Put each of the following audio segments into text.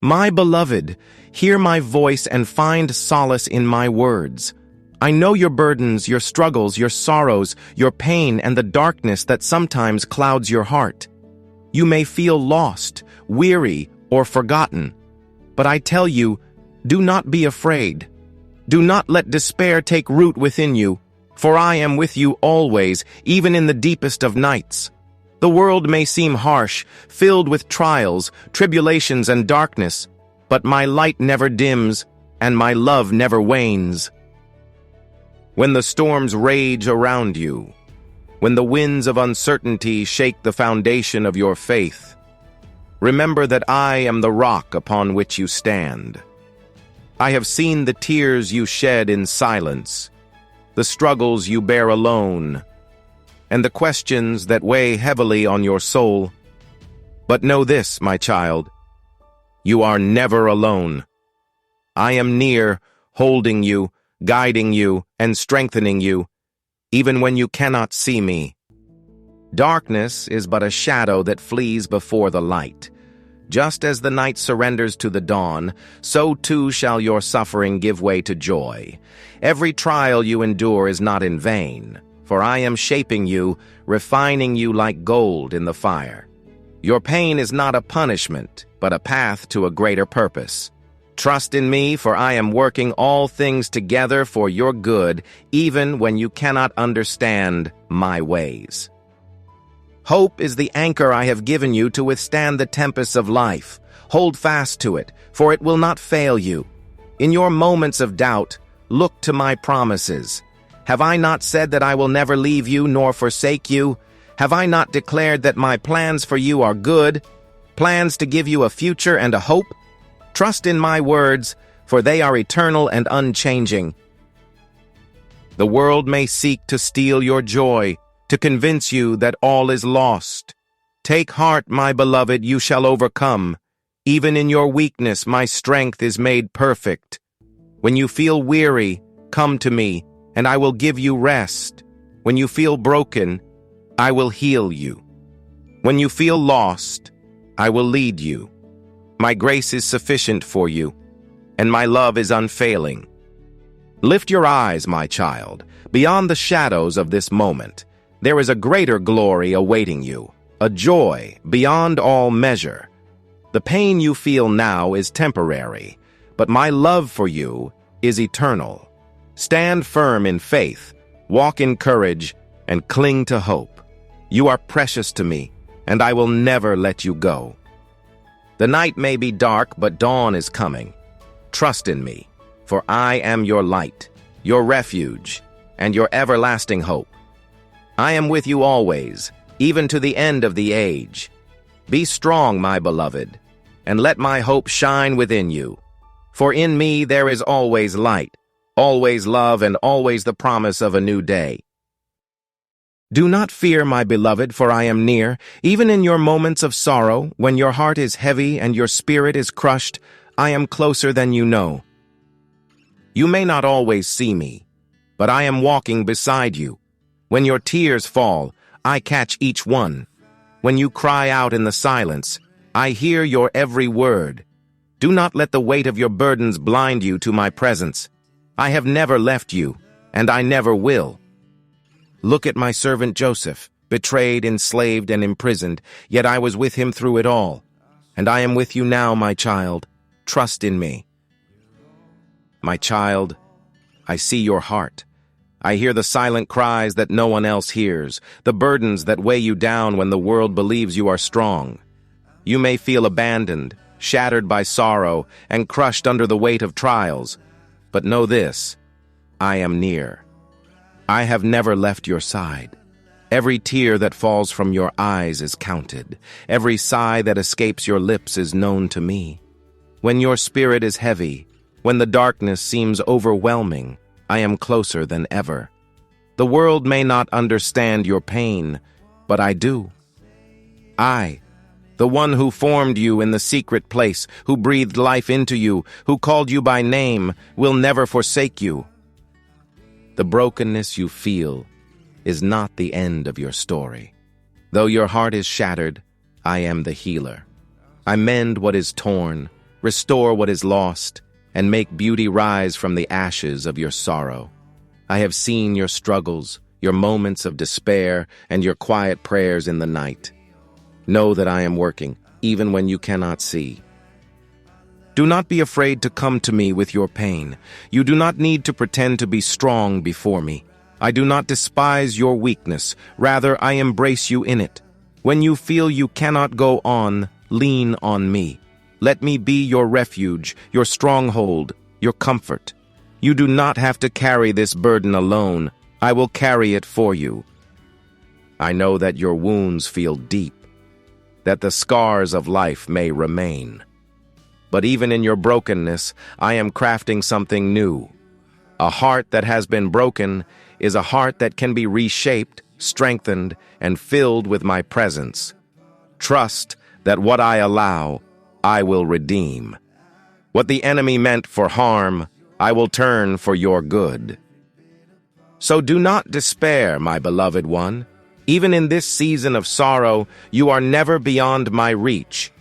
My beloved, hear my voice and find solace in my words. I know your burdens, your struggles, your sorrows, your pain, and the darkness that sometimes clouds your heart. You may feel lost, weary, or forgotten. But I tell you, do not be afraid. Do not let despair take root within you, for I am with you always, even in the deepest of nights. The world may seem harsh, filled with trials, tribulations, and darkness, but my light never dims, and my love never wanes. When the storms rage around you, when the winds of uncertainty shake the foundation of your faith, remember that I am the rock upon which you stand. I have seen the tears you shed in silence, the struggles you bear alone, and the questions that weigh heavily on your soul. But know this, my child, you are never alone. I am near, holding you, guiding you, and strengthening you, even when you cannot see me. Darkness is but a shadow that flees before the light. Just as the night surrenders to the dawn, so too shall your suffering give way to joy. Every trial you endure is not in vain, for I am shaping you, refining you like gold in the fire. Your pain is not a punishment, but a path to a greater purpose. Trust in me, for I am working all things together for your good, even when you cannot understand my ways. Hope is the anchor I have given you to withstand the tempests of life. Hold fast to it, for it will not fail you. In your moments of doubt, look to my promises. Have I not said that I will never leave you nor forsake you? Have I not declared that my plans for you are good, plans to give you a future and a hope? Trust in my words, for they are eternal and unchanging. The world may seek to steal your joy, to convince you that all is lost. Take heart, my beloved, you shall overcome. Even in your weakness, my strength is made perfect. When you feel weary, come to me, and I will give you rest. When you feel broken, I will heal you. When you feel lost, I will lead you. My grace is sufficient for you, and my love is unfailing. Lift your eyes, my child, beyond the shadows of this moment. There is a greater glory awaiting you, a joy beyond all measure. The pain you feel now is temporary, but my love for you is eternal. Stand firm in faith, walk in courage, and cling to hope. You are precious to me, and I will never let you go. The night may be dark, but dawn is coming. Trust in me, for I am your light, your refuge, and your everlasting hope. I am with you always, even to the end of the age. Be strong, my beloved, and let my hope shine within you. For in me there is always light, always love, and always the promise of a new day. Do not fear, my beloved, for I am near. Even in your moments of sorrow, when your heart is heavy and your spirit is crushed, I am closer than you know. You may not always see me, but I am walking beside you. When your tears fall, I catch each one. When you cry out in the silence, I hear your every word. Do not let the weight of your burdens blind you to my presence. I have never left you, and I never will. Look at my servant Joseph, betrayed, enslaved, and imprisoned, yet I was with him through it all. And I am with you now, my child. Trust in me. My child, I see your heart. I hear the silent cries that no one else hears, the burdens that weigh you down when the world believes you are strong. You may feel abandoned, shattered by sorrow, and crushed under the weight of trials. But know this, I am near. I have never left your side. Every tear that falls from your eyes is counted. Every sigh that escapes your lips is known to me. When your spirit is heavy, when the darkness seems overwhelming, I am closer than ever. The world may not understand your pain, but I do. I, the one who formed you in the secret place, who breathed life into you, who called you by name, will never forsake you. The brokenness you feel is not the end of your story. Though your heart is shattered, I am the healer. I mend what is torn, restore what is lost, and make beauty rise from the ashes of your sorrow. I have seen your struggles, your moments of despair, and your quiet prayers in the night. Know that I am working, even when you cannot see. Do not be afraid to come to me with your pain. You do not need to pretend to be strong before me. I do not despise your weakness. Rather, I embrace you in it. When you feel you cannot go on, lean on me. Let me be your refuge, your stronghold, your comfort. You do not have to carry this burden alone. I will carry it for you. I know that your wounds feel deep, that the scars of life may remain. But even in your brokenness, I am crafting something new. A heart that has been broken is a heart that can be reshaped, strengthened, and filled with my presence. Trust that what I allow, I will redeem. What the enemy meant for harm, I will turn for your good. So do not despair, my beloved one. Even in this season of sorrow, you are never beyond my reach.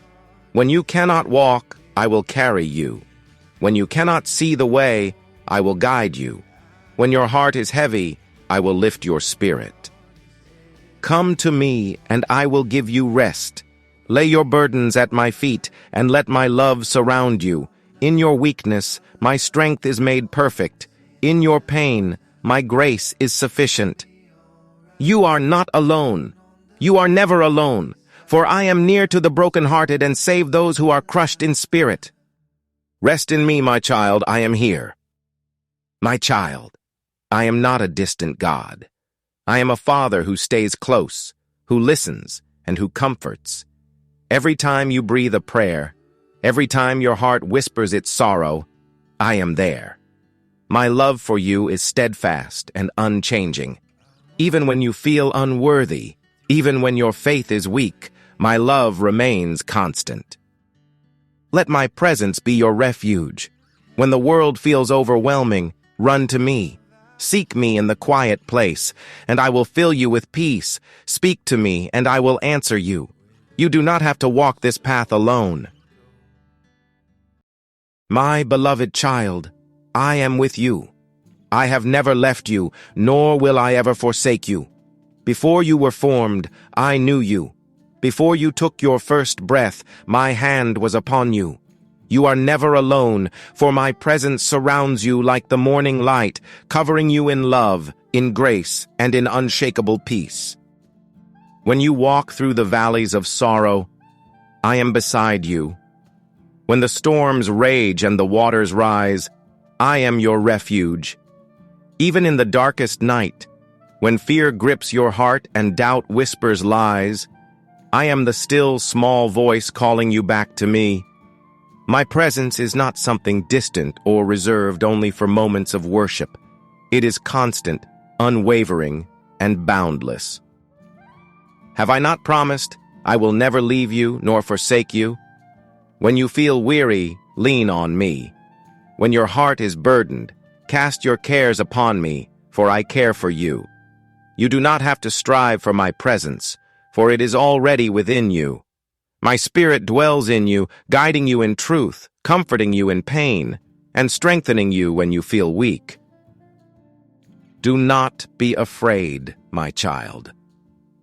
When you cannot walk, I will carry you. When you cannot see the way, I will guide you. When your heart is heavy, I will lift your spirit. Come to me, and I will give you rest. Lay your burdens at my feet, and let my love surround you. In your weakness, my strength is made perfect. In your pain, my grace is sufficient. You are not alone. You are never alone. For I am near to the brokenhearted and save those who are crushed in spirit. Rest in me, my child, I am here. My child, I am not a distant God. I am a father who stays close, who listens, and who comforts. Every time you breathe a prayer, every time your heart whispers its sorrow, I am there. My love for you is steadfast and unchanging. Even when you feel unworthy, even when your faith is weak, my love remains constant. Let my presence be your refuge. When the world feels overwhelming, run to me. Seek me in the quiet place, and I will fill you with peace. Speak to me, and I will answer you. You do not have to walk this path alone. My beloved child, I am with you. I have never left you, nor will I ever forsake you. Before you were formed, I knew you. Before you took your first breath, my hand was upon you. You are never alone, for my presence surrounds you like the morning light, covering you in love, in grace, and in unshakable peace. When you walk through the valleys of sorrow, I am beside you. When the storms rage and the waters rise, I am your refuge. Even in the darkest night, when fear grips your heart and doubt whispers lies, I am the still, small voice calling you back to me. My presence is not something distant or reserved only for moments of worship. It is constant, unwavering, and boundless. Have I not promised, I will never leave you nor forsake you? When you feel weary, lean on me. When your heart is burdened, cast your cares upon me, for I care for you. You do not have to strive for my presence, for it is already within you. My spirit dwells in you, guiding you in truth, comforting you in pain, and strengthening you when you feel weak. Do not be afraid, my child.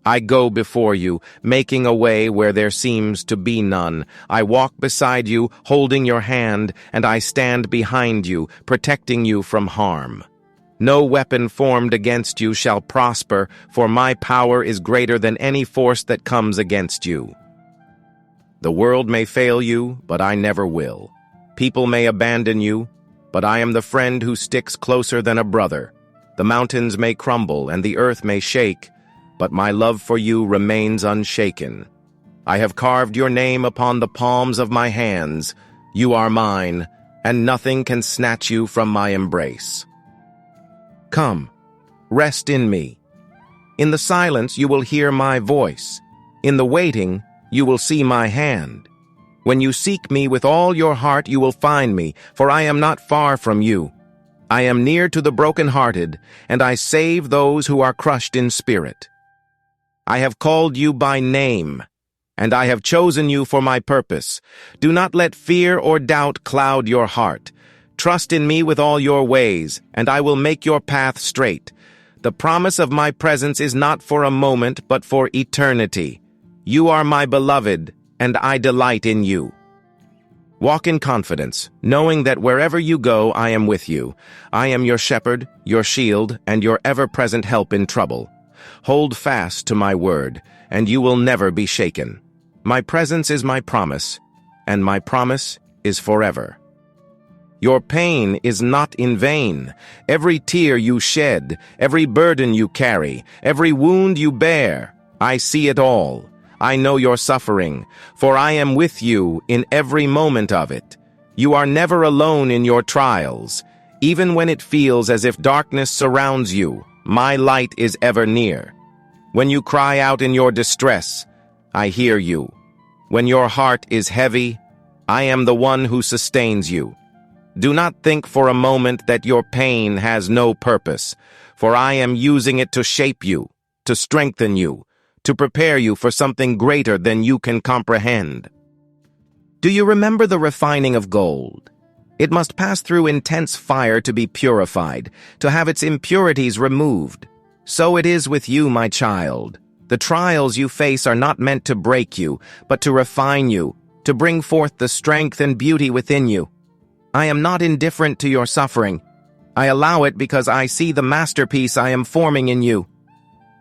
I go before you, making a way where there seems to be none. I walk beside you, holding your hand, and I stand behind you, protecting you from harm. No weapon formed against you shall prosper, for my power is greater than any force that comes against you. The world may fail you, but I never will. People may abandon you, but I am the friend who sticks closer than a brother. The mountains may crumble and the earth may shake, but my love for you remains unshaken. I have carved your name upon the palms of my hands. You are mine, and nothing can snatch you from my embrace. Come, rest in me. In the silence you will hear my voice. In the waiting, you will see my hand. When you seek me with all your heart, you will find me, for I am not far from you. I am near to the brokenhearted, and I save those who are crushed in spirit. I have called you by name, and I have chosen you for my purpose. Do not let fear or doubt cloud your heart. Trust in me with all your ways, and I will make your path straight. The promise of my presence is not for a moment, but for eternity. You are my beloved, and I delight in you. Walk in confidence, knowing that wherever you go, I am with you. I am your shepherd, your shield, and your ever-present help in trouble. Hold fast to my word, and you will never be shaken. My presence is my promise, and my promise is forever. Your pain is not in vain. Every tear you shed, every burden you carry, every wound you bear, I see it all. I know your suffering, for I am with you in every moment of it. You are never alone in your trials. Even when it feels as if darkness surrounds you, my light is ever near. When you cry out in your distress, I hear you. When your heart is heavy, I am the one who sustains you. Do not think for a moment that your pain has no purpose, for I am using it to shape you, to strengthen you, to prepare you for something greater than you can comprehend. Do you remember the refining of gold? It must pass through intense fire to be purified, to have its impurities removed. So it is with you, my child. The trials you face are not meant to break you, but to refine you, to bring forth the strength and beauty within you. I am not indifferent to your suffering. I allow it because I see the masterpiece I am forming in you.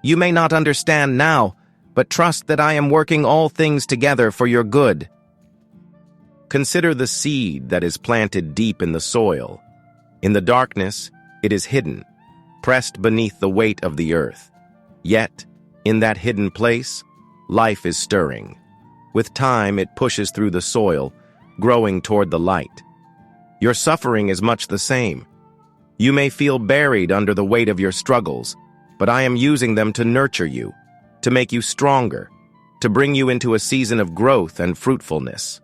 You may not understand now, but trust that I am working all things together for your good. Consider the seed that is planted deep in the soil. In the darkness, it is hidden, pressed beneath the weight of the earth. Yet, in that hidden place, life is stirring. With time, it pushes through the soil, growing toward the light. Your suffering is much the same. You may feel buried under the weight of your struggles, but I am using them to nurture you, to make you stronger, to bring you into a season of growth and fruitfulness.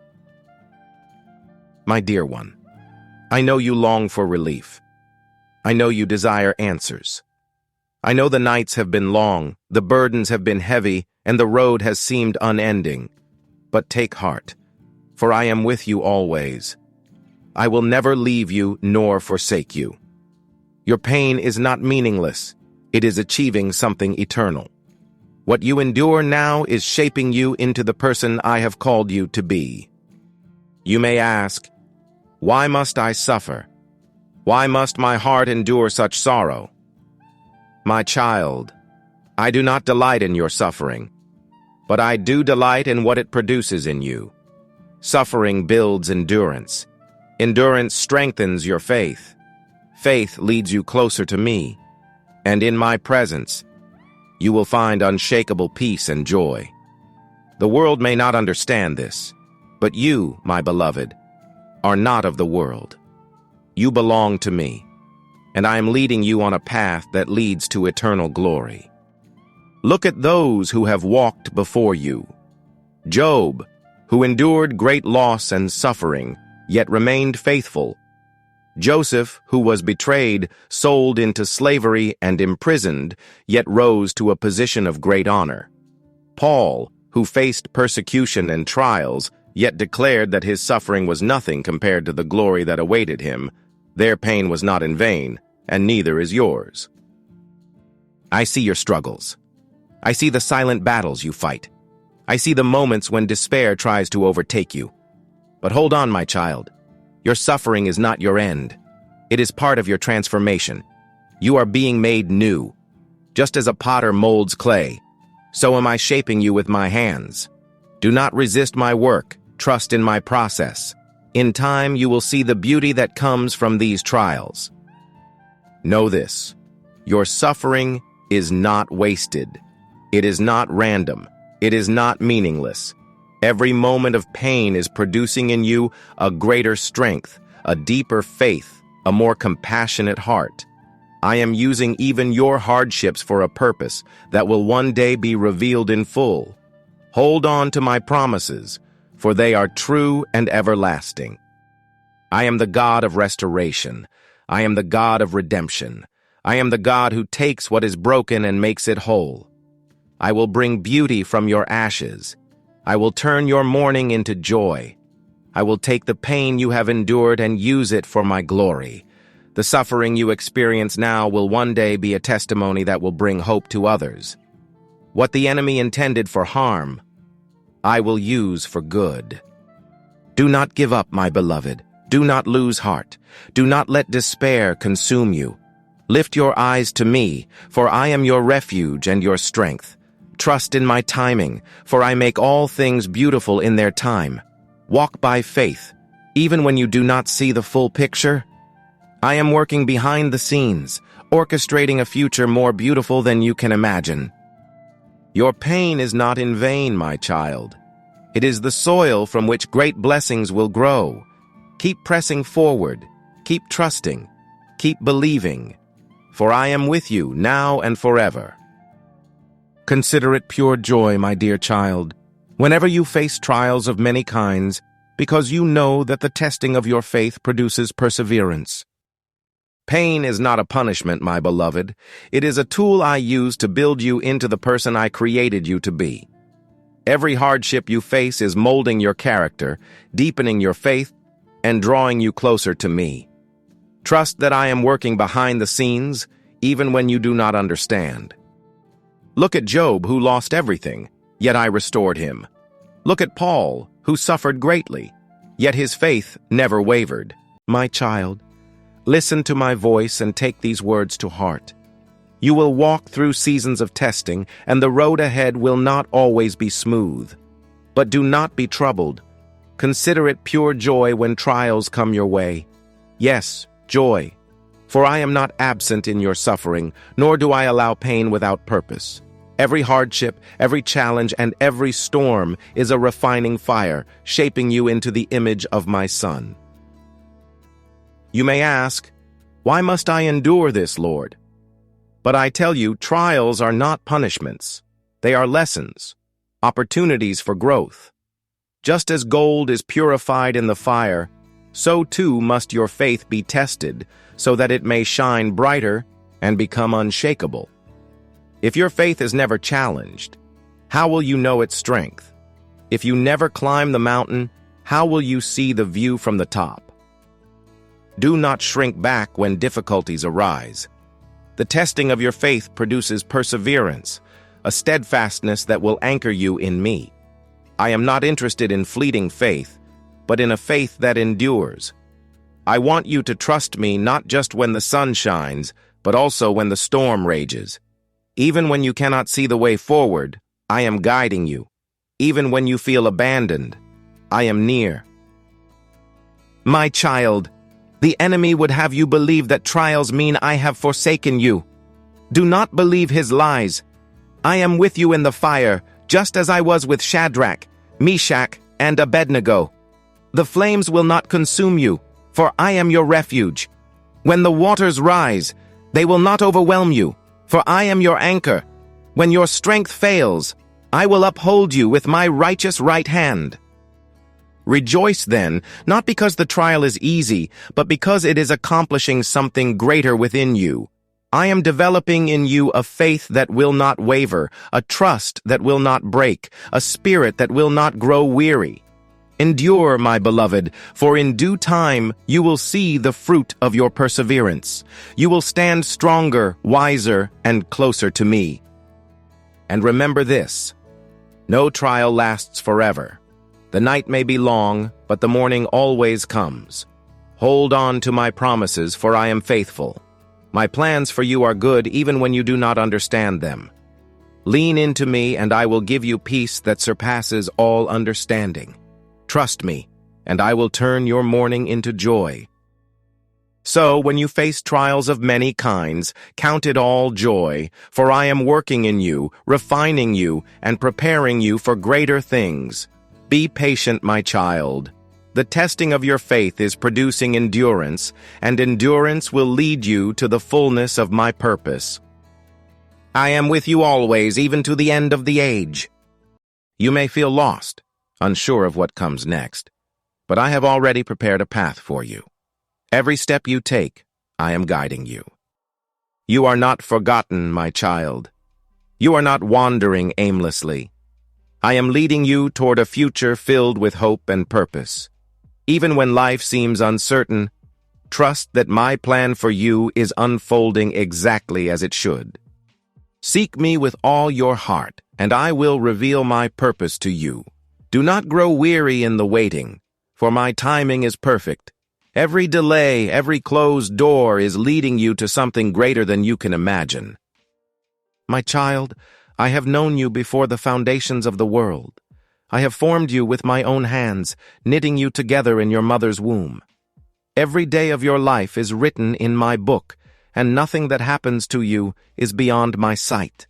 My dear one, I know you long for relief. I know you desire answers. I know the nights have been long, the burdens have been heavy, and the road has seemed unending. But take heart, for I am with you always. I will never leave you nor forsake you. Your pain is not meaningless. It is achieving something eternal. What you endure now is shaping you into the person I have called you to be. You may ask, why must I suffer? Why must my heart endure such sorrow? My child, I do not delight in your suffering, but I do delight in what it produces in you. Suffering builds endurance. Endurance strengthens your faith. Faith leads you closer to me. And in my presence, you will find unshakable peace and joy. The world may not understand this, but you, my beloved, are not of the world. You belong to me, and I am leading you on a path that leads to eternal glory. Look at those who have walked before you. Job, who endured great loss and suffering, yet remained faithful. Joseph, who was betrayed, sold into slavery, and imprisoned, yet rose to a position of great honor. Paul, who faced persecution and trials, yet declared that his suffering was nothing compared to the glory that awaited him. Their pain was not in vain, and neither is yours. I see your struggles. I see the silent battles you fight. I see the moments when despair tries to overtake you. But hold on, my child. Your suffering is not your end. It is part of your transformation. You are being made new. Just as a potter molds clay, so am I shaping you with my hands. Do not resist my work. Trust in my process. In time, you will see the beauty that comes from these trials. Know this: your suffering is not wasted. It is not random. It is not meaningless. Every moment of pain is producing in you a greater strength, a deeper faith, a more compassionate heart. I am using even your hardships for a purpose that will one day be revealed in full. Hold on to my promises, for they are true and everlasting. I am the God of restoration. I am the God of redemption. I am the God who takes what is broken and makes it whole. I will bring beauty from your ashes. I will turn your mourning into joy. I will take the pain you have endured and use it for my glory. The suffering you experience now will one day be a testimony that will bring hope to others. What the enemy intended for harm, I will use for good. Do not give up, my beloved. Do not lose heart. Do not let despair consume you. Lift your eyes to me, for I am your refuge and your strength. Trust in my timing, for I make all things beautiful in their time. Walk by faith, even when you do not see the full picture. I am working behind the scenes, orchestrating a future more beautiful than you can imagine. Your pain is not in vain, my child. It is the soil from which great blessings will grow. Keep pressing forward, keep trusting, keep believing, for I am with you now and forever. Consider it pure joy, my dear child, whenever you face trials of many kinds, because you know that the testing of your faith produces perseverance. Pain is not a punishment, my beloved. It is a tool I use to build you into the person I created you to be. Every hardship you face is molding your character, deepening your faith, and drawing you closer to me. Trust that I am working behind the scenes, even when you do not understand. Look at Job, who lost everything, yet I restored him. Look at Paul, who suffered greatly, yet his faith never wavered. My child, listen to my voice and take these words to heart. You will walk through seasons of testing, and the road ahead will not always be smooth. But do not be troubled. Consider it pure joy when trials come your way. Yes, joy, for I am not absent in your suffering, nor do I allow pain without purpose. Every hardship, every challenge, and every storm is a refining fire, shaping you into the image of my Son. You may ask, why must I endure this, Lord? But I tell you, trials are not punishments. They are lessons, opportunities for growth. Just as gold is purified in the fire, so too must your faith be tested, so that it may shine brighter and become unshakable. If your faith is never challenged, how will you know its strength? If you never climb the mountain, how will you see the view from the top? Do not shrink back when difficulties arise. The testing of your faith produces perseverance, a steadfastness that will anchor you in me. I am not interested in fleeting faith, but in a faith that endures. I want you to trust me not just when the sun shines, but also when the storm rages. Even when you cannot see the way forward, I am guiding you. Even when you feel abandoned, I am near. My child, the enemy would have you believe that trials mean I have forsaken you. Do not believe his lies. I am with you in the fire, just as I was with Shadrach, Meshach, and Abednego. The flames will not consume you, for I am your refuge. When the waters rise, they will not overwhelm you, for I am your anchor. When your strength fails, I will uphold you with my righteous right hand. Rejoice then, not because the trial is easy, but because it is accomplishing something greater within you. I am developing in you a faith that will not waver, a trust that will not break, a spirit that will not grow weary. Endure, my beloved, for in due time you will see the fruit of your perseverance. You will stand stronger, wiser, and closer to me. And remember this: no trial lasts forever. The night may be long, but the morning always comes. Hold on to my promises, for I am faithful. My plans for you are good even when you do not understand them. Lean into me, and I will give you peace that surpasses all understanding. Trust me, and I will turn your mourning into joy. So, when you face trials of many kinds, count it all joy, for I am working in you, refining you, and preparing you for greater things. Be patient, my child. The testing of your faith is producing endurance, and endurance will lead you to the fullness of my purpose. I am with you always, even to the end of the age. You may feel lost, unsure of what comes next, but I have already prepared a path for you. Every step you take, I am guiding you. You are not forgotten, my child. You are not wandering aimlessly. I am leading you toward a future filled with hope and purpose. Even when life seems uncertain, trust that my plan for you is unfolding exactly as it should. Seek me with all your heart, and I will reveal my purpose to you. Do not grow weary in the waiting, for my timing is perfect. Every delay, every closed door is leading you to something greater than you can imagine. My child, I have known you before the foundations of the world. I have formed you with my own hands, knitting you together in your mother's womb. Every day of your life is written in my book, and nothing that happens to you is beyond my sight.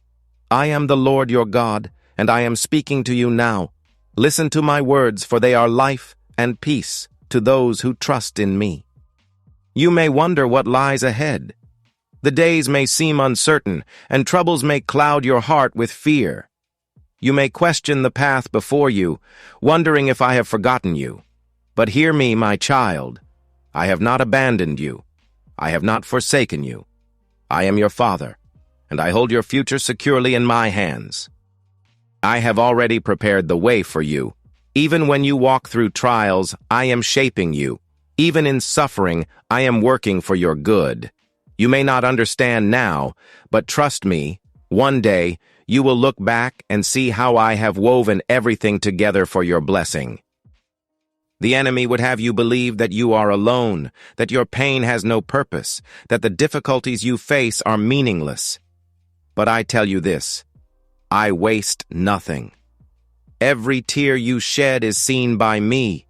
I am the Lord your God, and I am speaking to you now. Listen to my words, for they are life and peace to those who trust in me. You may wonder what lies ahead. The days may seem uncertain, and troubles may cloud your heart with fear. You may question the path before you, wondering if I have forgotten you. But hear me, my child. I have not abandoned you. I have not forsaken you. I am your Father, and I hold your future securely in my hands. I have already prepared the way for you. Even when you walk through trials, I am shaping you. Even in suffering, I am working for your good. You may not understand now, but trust me, one day you will look back and see how I have woven everything together for your blessing. The enemy would have you believe that you are alone, that your pain has no purpose, that the difficulties you face are meaningless. But I tell you this, I waste nothing. Every tear you shed is seen by me.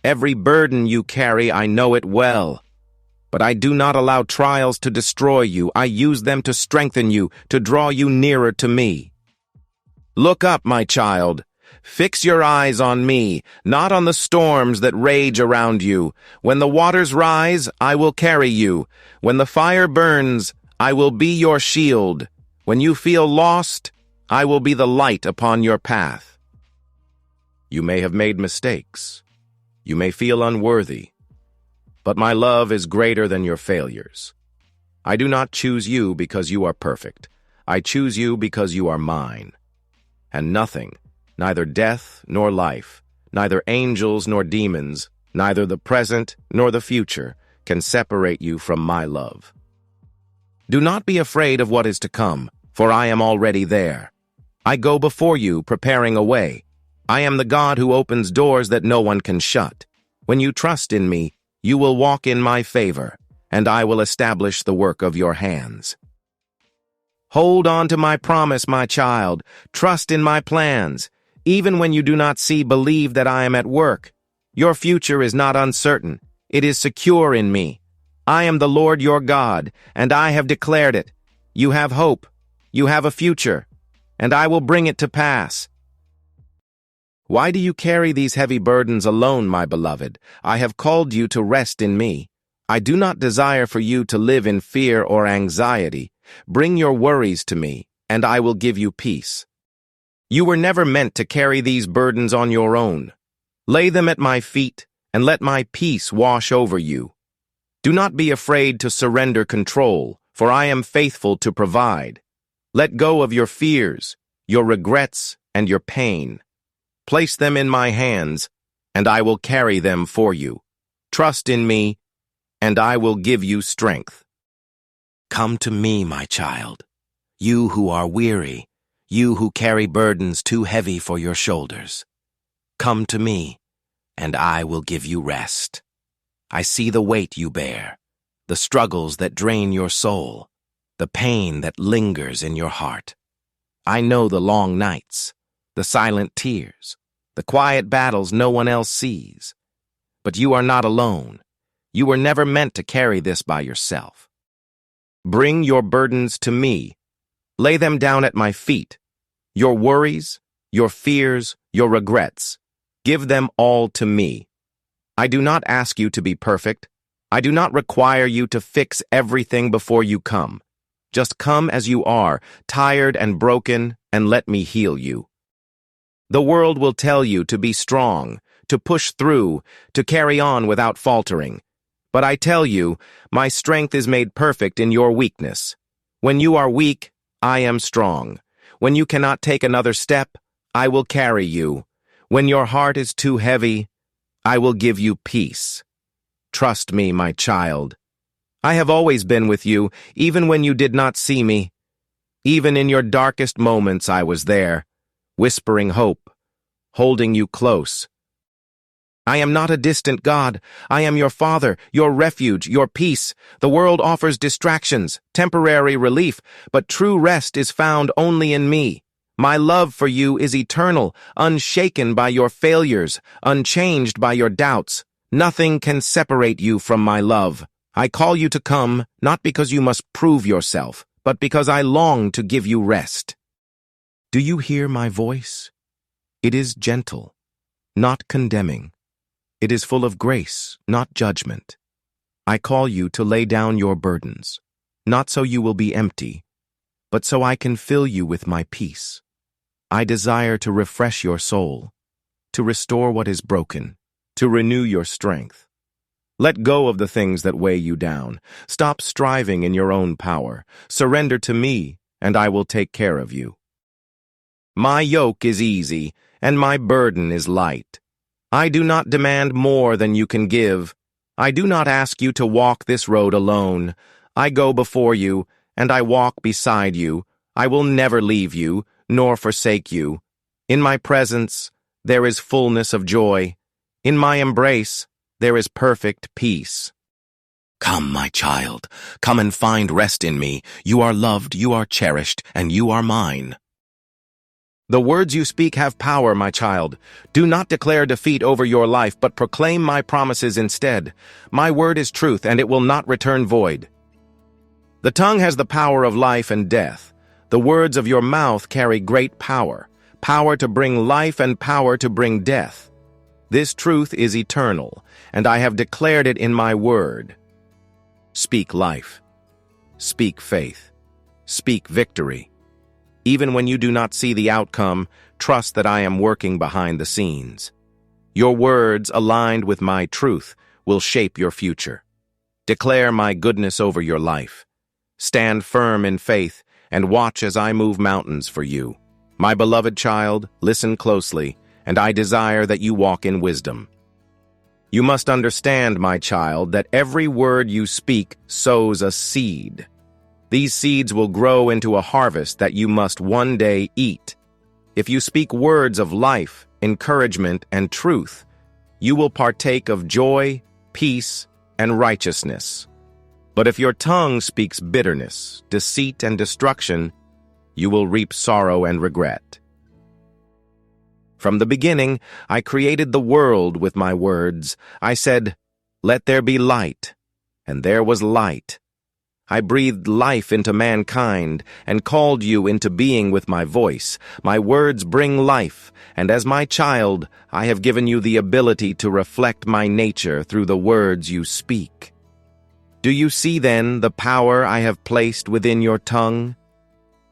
Every burden you carry, I know it well. But I do not allow trials to destroy you. I use them to strengthen you, to draw you nearer to me. Look up, my child. Fix your eyes on me, not on the storms that rage around you. When the waters rise, I will carry you. When the fire burns, I will be your shield. When you feel lost, I will be the light upon your path. You may have made mistakes. You may feel unworthy. But my love is greater than your failures. I do not choose you because you are perfect. I choose you because you are mine. And nothing, neither death nor life, neither angels nor demons, neither the present nor the future, can separate you from my love. Do not be afraid of what is to come, for I am already there. I go before you, preparing a way. I am the God who opens doors that no one can shut. When you trust in me, you will walk in my favor, and I will establish the work of your hands. Hold on to my promise, my child. Trust in my plans. Even when you do not see, believe that I am at work. Your future is not uncertain. It is secure in me. I am the Lord your God, and I have declared it. You have hope. You have a future, and I will bring it to pass. Why do you carry these heavy burdens alone, my beloved? I have called you to rest in me. I do not desire for you to live in fear or anxiety. Bring your worries to me, and I will give you peace. You were never meant to carry these burdens on your own. Lay them at my feet, and let my peace wash over you. Do not be afraid to surrender control, for I am faithful to provide. Let go of your fears, your regrets, and your pain. Place them in my hands, and I will carry them for you. Trust in me, and I will give you strength. Come to me, my child, you who are weary, you who carry burdens too heavy for your shoulders. Come to me, and I will give you rest. I see the weight you bear, the struggles that drain your soul, the pain that lingers in your heart. I know the long nights, the silent tears, the quiet battles no one else sees. But you are not alone. You were never meant to carry this by yourself. Bring your burdens to me. Lay them down at my feet. Your worries, your fears, your regrets. Give them all to me. I do not ask you to be perfect. I do not require you to fix everything before you come. Just come as you are, tired and broken, and let me heal you. The world will tell you to be strong, to push through, to carry on without faltering. But I tell you, my strength is made perfect in your weakness. When you are weak, I am strong. When you cannot take another step, I will carry you. When your heart is too heavy, I will give you peace. Trust me, my child. I have always been with you, even when you did not see me. Even in your darkest moments, I was there, whispering hope, holding you close. I am not a distant God. I am your Father, your refuge, your peace. The world offers distractions, temporary relief, but true rest is found only in me. My love for you is eternal, unshaken by your failures, unchanged by your doubts. Nothing can separate you from my love. I call you to come, not because you must prove yourself, but because I long to give you rest. Do you hear my voice? It is gentle, not condemning. It is full of grace, not judgment. I call you to lay down your burdens, not so you will be empty, but so I can fill you with my peace. I desire to refresh your soul, to restore what is broken, to renew your strength. Let go of the things that weigh you down. Stop striving in your own power. Surrender to me, and I will take care of you. My yoke is easy, and my burden is light. I do not demand more than you can give. I do not ask you to walk this road alone. I go before you, and I walk beside you. I will never leave you, nor forsake you. In my presence, there is fullness of joy. In my embrace, there is perfect peace. Come, my child, come and find rest in me. You are loved, you are cherished, and you are mine. The words you speak have power, my child. Do not declare defeat over your life, but proclaim my promises instead. My word is truth, and it will not return void. The tongue has the power of life and death. The words of your mouth carry great power, power to bring life and power to bring death. This truth is eternal, and I have declared it in my word. Speak life. Speak faith. Speak victory. Even when you do not see the outcome, trust that I am working behind the scenes. Your words, aligned with my truth, will shape your future. Declare my goodness over your life. Stand firm in faith and watch as I move mountains for you. My beloved child, listen closely, and I desire that you walk in wisdom. You must understand, my child, that every word you speak sows a seed. These seeds will grow into a harvest that you must one day eat. If you speak words of life, encouragement, and truth, you will partake of joy, peace, and righteousness. But if your tongue speaks bitterness, deceit, and destruction, you will reap sorrow and regret. From the beginning, I created the world with my words. I said, "Let there be light," and there was light. I breathed life into mankind and called you into being with my voice. My words bring life, and as my child, I have given you the ability to reflect my nature through the words you speak. Do you see, then, the power I have placed within your tongue?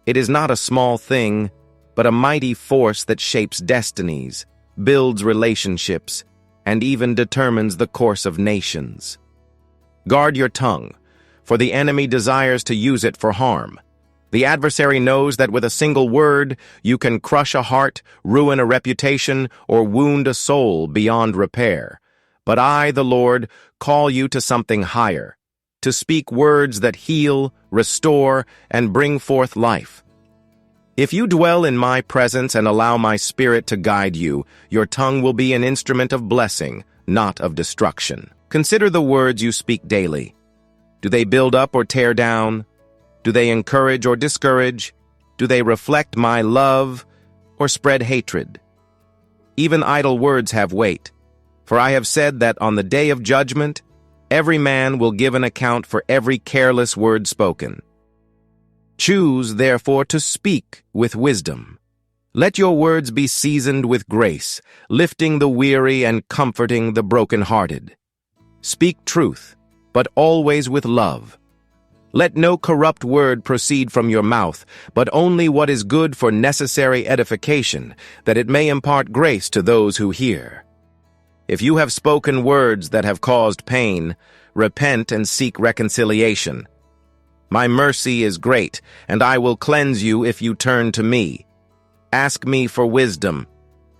It is not a small thing, but a mighty force that shapes destinies, builds relationships, and even determines the course of nations. Guard your tongue, for the enemy desires to use it for harm. The adversary knows that with a single word, you can crush a heart, ruin a reputation, or wound a soul beyond repair. But I, the Lord, call you to something higher, to speak words that heal, restore, and bring forth life. If you dwell in my presence and allow my spirit to guide you, your tongue will be an instrument of blessing, not of destruction. Consider the words you speak daily. Do they build up or tear down? Do they encourage or discourage? Do they reflect my love or spread hatred? Even idle words have weight, for I have said that on the day of judgment, every man will give an account for every careless word spoken. Choose, therefore, to speak with wisdom. Let your words be seasoned with grace, lifting the weary and comforting the brokenhearted. Speak truth, but always with love. Let no corrupt word proceed from your mouth, but only what is good for necessary edification, that it may impart grace to those who hear. If you have spoken words that have caused pain, repent and seek reconciliation. My mercy is great, and I will cleanse you if you turn to me. Ask me for wisdom,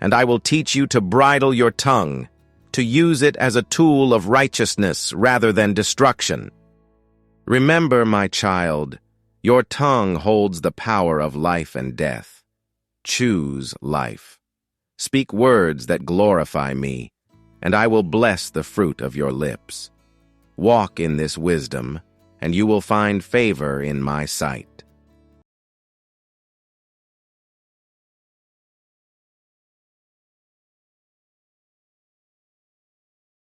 and I will teach you to bridle your tongue, to use it as a tool of righteousness rather than destruction. Remember, my child, your tongue holds the power of life and death. Choose life. Speak words that glorify me, and I will bless the fruit of your lips. Walk in this wisdom, and you will find favor in my sight.